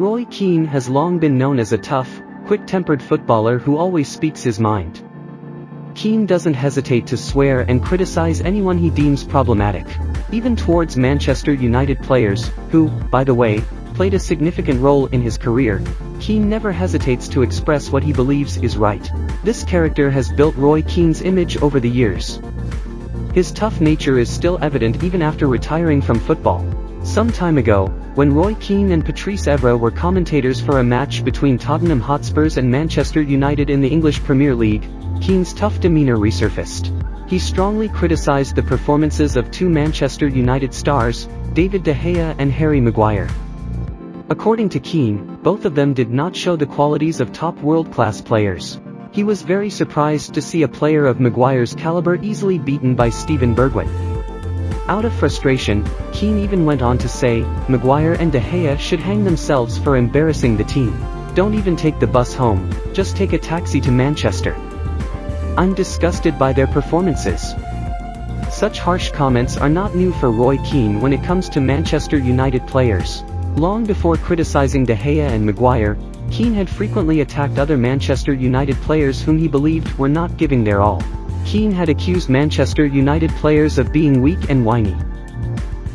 Roy Keane has long been known as a tough, quick-tempered footballer who always speaks his mind. Keane doesn't hesitate to swear and criticize anyone he deems problematic, even towards Manchester United players, who, by the way, played a significant role in his career. Keane never hesitates to express what he believes is right. This character has built Roy Keane's image over the years. His tough nature is still evident even after retiring from football. Some time ago, when Roy Keane and Patrice Evra were commentators for a match between Tottenham Hotspurs and Manchester United in the English Premier League, Keane's tough demeanor resurfaced. He strongly criticized the performances of two Manchester United stars, David De Gea and Harry Maguire. According to Keane, both of them did not show the qualities of top world-class players. He was very surprised to see a player of Maguire's caliber easily beaten by Steven Bergwijn. Out of frustration, Keane even went on to say, Maguire and De Gea should hang themselves for embarrassing the team. Don't even take the bus home, just take a taxi to Manchester. I'm disgusted by their performances. Such harsh comments are not new for Roy Keane when it comes to Manchester United players. Long before criticizing De Gea and Maguire, Keane had frequently attacked other Manchester United players whom he believed were not giving their all. Keane had accused Manchester United players of being weak and whiny.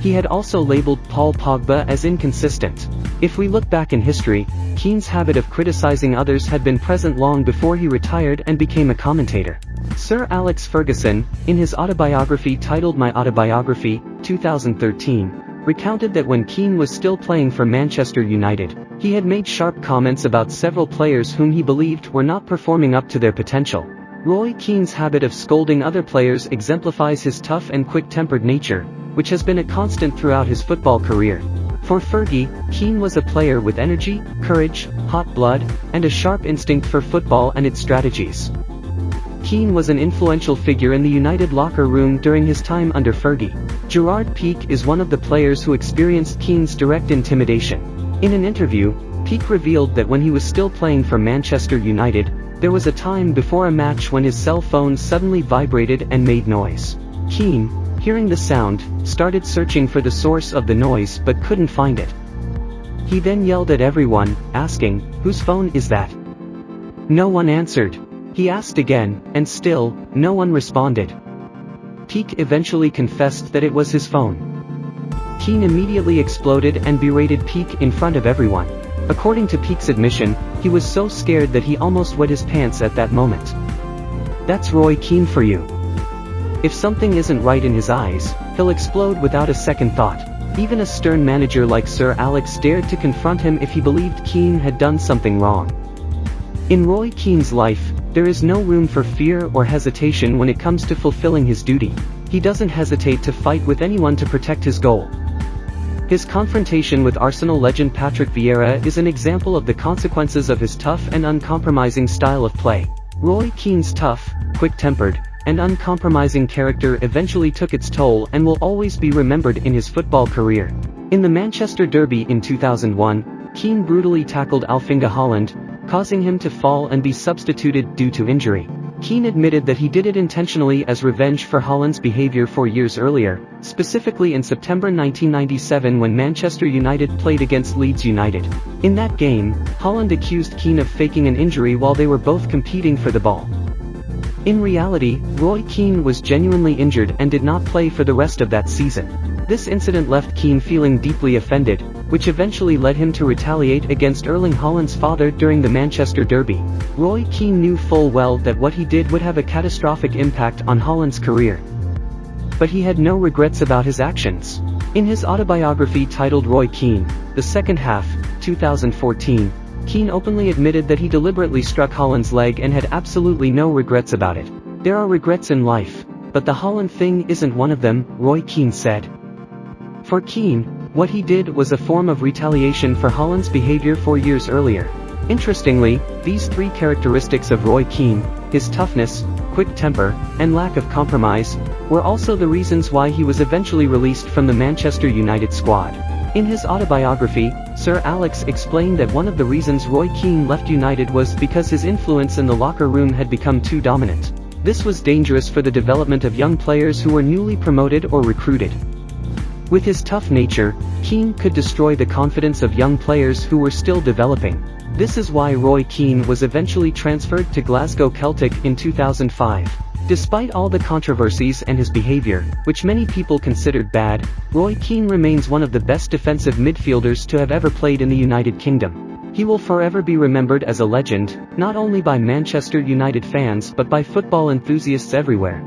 He had also labeled Paul Pogba as inconsistent. If we look back in history, Keane's habit of criticizing others had been present long before he retired and became a commentator. Sir Alex Ferguson, in his autobiography titled My Autobiography, 2013, recounted that when Keane was still playing for Manchester United, he had made sharp comments about several players whom he believed were not performing up to their potential. Roy Keane's habit of scolding other players exemplifies his tough and quick-tempered nature, which has been a constant throughout his football career. For Fergie, Keane was a player with energy, courage, hot blood, and a sharp instinct for football and its strategies. Keane was an influential figure in the United locker room during his time under Fergie. Gerard Pique is one of the players who experienced Keane's direct intimidation. In an interview, Pique revealed that when he was still playing for Manchester United, there was a time before a match when his cell phone suddenly vibrated and made noise. Keane, hearing the sound, started searching for the source of the noise but couldn't find it. He then yelled at everyone, asking, "Whose phone is that?" No one answered. He asked again, and still, no one responded. Pique eventually confessed that it was his phone. Keane immediately exploded and berated Pique in front of everyone. According to Pique's admission, he was so scared that he almost wet his pants at that moment. That's Roy Keane for you. If something isn't right in his eyes, he'll explode without a second thought. Even a stern manager like Sir Alex dared to confront him if he believed Keane had done something wrong. In Roy Keane's life, there is no room for fear or hesitation when it comes to fulfilling his duty. He doesn't hesitate to fight with anyone to protect his goal. His confrontation with Arsenal legend Patrick Vieira is an example of the consequences of his tough and uncompromising style of play. Roy Keane's tough, quick-tempered, and uncompromising character eventually took its toll and will always be remembered in his football career. In the Manchester Derby in 2001, Keane brutally tackled Alf-Inge Haaland, causing him to fall and be substituted due to injury. Keane admitted that he did it intentionally as revenge for Haaland's behavior 4 years earlier, specifically in September 1997 when Manchester United played against Leeds United. In that game, Haaland accused Keane of faking an injury while they were both competing for the ball. In reality, Roy Keane was genuinely injured and did not play for the rest of that season. This incident left Keane feeling deeply offended, which eventually led him to retaliate against Erling Haaland's father during the Manchester Derby. Roy Keane knew full well that what he did would have a catastrophic impact on Haaland's career. But he had no regrets about his actions. In his autobiography titled Roy Keane, the second half, 2014, Keane openly admitted that he deliberately struck Haaland's leg and had absolutely no regrets about it. There are regrets in life, but the Haaland thing isn't one of them, Roy Keane said. For Keane, what he did was a form of retaliation for Haaland's behavior 4 years earlier. Interestingly, these three characteristics of Roy Keane, his toughness, quick temper, and lack of compromise, were also the reasons why he was eventually released from the Manchester United squad. In his autobiography, Sir Alex explained that one of the reasons Roy Keane left United was because his influence in the locker room had become too dominant. This was dangerous for the development of young players who were newly promoted or recruited. With his tough nature, Keane could destroy the confidence of young players who were still developing. This is why Roy Keane was eventually transferred to Glasgow Celtic in 2005. Despite all the controversies and his behavior, which many people considered bad, Roy Keane remains one of the best defensive midfielders to have ever played in the United Kingdom. He will forever be remembered as a legend, not only by Manchester United fans but by football enthusiasts everywhere.